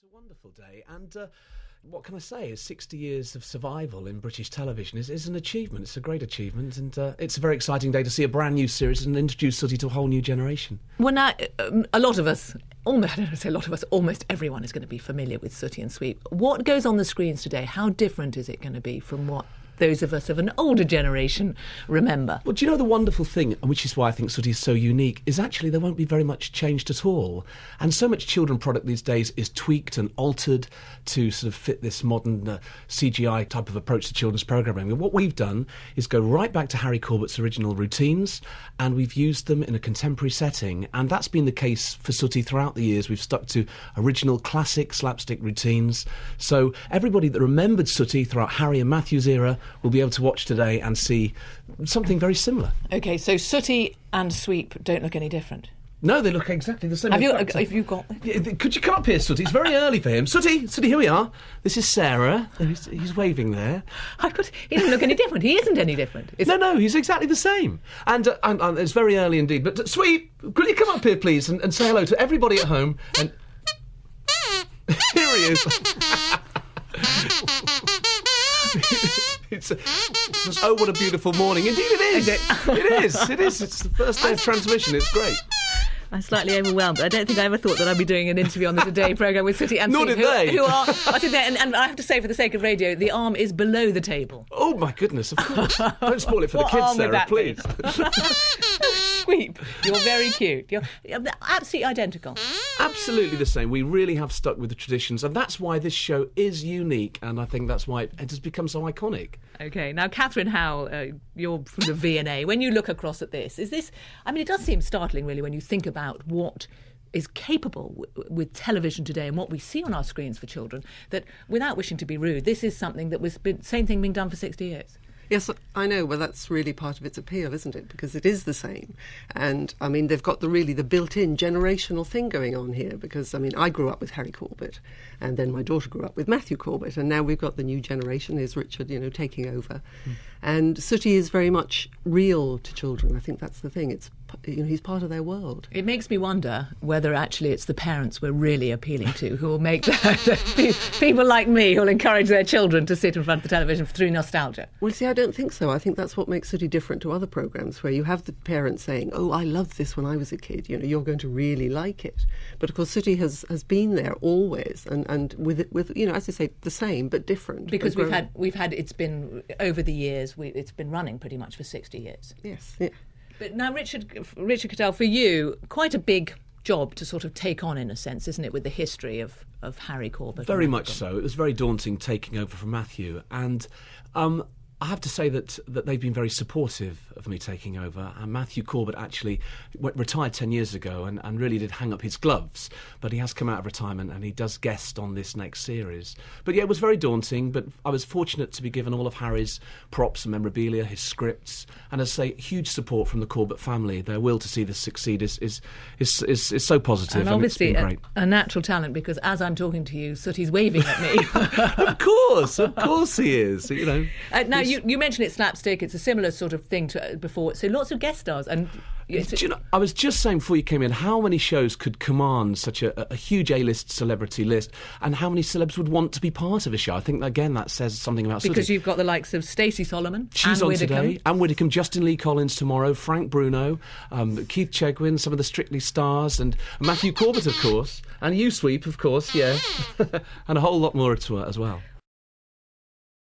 a wonderful day, and what can I say? 60 years of survival in British television is an achievement. It's a great achievement, and it's a very exciting day to see a brand new series and introduce Sooty to a whole new generation. Well, now, a lot of us, almost everyone is going to be familiar with Sooty and Sweep. What goes on the screens today? How different is it going to be from what those of us of an older generation remember? Well, do you know the wonderful thing, and which is why I think Sooty is so unique, is actually there won't be very much changed at all. And so much children product these days is tweaked and altered to sort of fit this modern CGI type of approach to children's programming. And what we've done is go right back to Harry Corbett's original routines, and we've used them in a contemporary setting. And that's been the case for Sooty throughout the years. We've stuck to original classic slapstick routines. So everybody that remembered Sooty throughout Harry and Matthew's era will be able to watch today and see something very similar. OK, so Sooty and Sweep don't look any different? No, they look exactly the same. Have you got... Yeah, could you come up here, Sooty? It's very early for him. Sooty, here we are. This is Sarah. He's waving there. He doesn't look any different. He isn't any different. No, he's exactly the same. And it's very early indeed. But Sweep, could you come up here, please, and say hello to everybody at home? And here he is. Oh, what a beautiful morning. Indeed it is. It is. It's the first day of transmission. It's great. I'm slightly overwhelmed. I don't think I ever thought that I'd be doing an interview on the Today programme with Sooty and Sweep. Nor did they. Who are sitting there, and I have to say, for the sake of radio, the arm is below the table. Oh, my goodness, of course. Don't spoil it for the kids, Sarah, please. Sweep, you're very cute. You're absolutely identical. Absolutely the same. We really have stuck with the traditions, and that's why this show is unique, and I think that's why it has become so iconic. OK, now, Catherine Howell, you're from the V&A. When you look across at this, is this... I mean, it does seem startling, really, when you think about what is capable with television today and what we see on our screens for children, that, without wishing to be rude, this is something that was same thing being done for 60 years. Yes, I know. Well, that's really part of its appeal, isn't it? Because it is the same. And, I mean, they've got the built-in generational thing going on here. Because, I mean, I grew up with Harry Corbett, and then my daughter grew up with Matthew Corbett, and now we've got the new generation, is Richard, taking over. And Sooty is very much real to children. I think that's the thing. It's, he's part of their world. It makes me wonder whether actually it's the parents we're really appealing to who will make people like me who will encourage their children to sit in front of the television through nostalgia. Well, see, I don't think so. I think that's what makes Sooty different to other programmes, where you have the parents saying, oh, I loved this when I was a kid, you're going to really like it. But, of course, Sooty has been there always, and with as I say, the same, but different. Because we've had it's been, over the years, it's been running pretty much for 60 years. Yes, yeah. But now, Richard Cadell, for you, quite a big job to sort of take on, in a sense, isn't it, with the history of Harry Corbett? Very much so. It was very daunting taking over from Matthew, and I have to say that they've been very supportive of me taking over. And Matthew Corbett actually retired 10 years ago and really did hang up his gloves. But he has come out of retirement and he does guest on this next series. But yeah, it was very daunting, but I was fortunate to be given all of Harry's props and memorabilia, his scripts, and as I say, huge support from the Corbett family. Their will to see this succeed is so positive. And obviously it's been great. A natural talent, because as I'm talking to you, Sooty's waving at me. Of course he is. Now, you mentioned it's slapstick. It's a similar sort of thing to before. So lots of guest stars. And I was just saying before you came in, how many shows could command such a huge A-list celebrity list, and how many celebs would want to be part of a show? I think, again, that says something about Sooty. Because you've got the likes of Stacey Solomon, she's on today, Anne Widdecombe, Justin Lee Collins tomorrow, Frank Bruno, Keith Chegwin, some of the Strictly stars, and Matthew Corbett, of course, and you, Sweep, of course, yeah, and a whole lot more as well.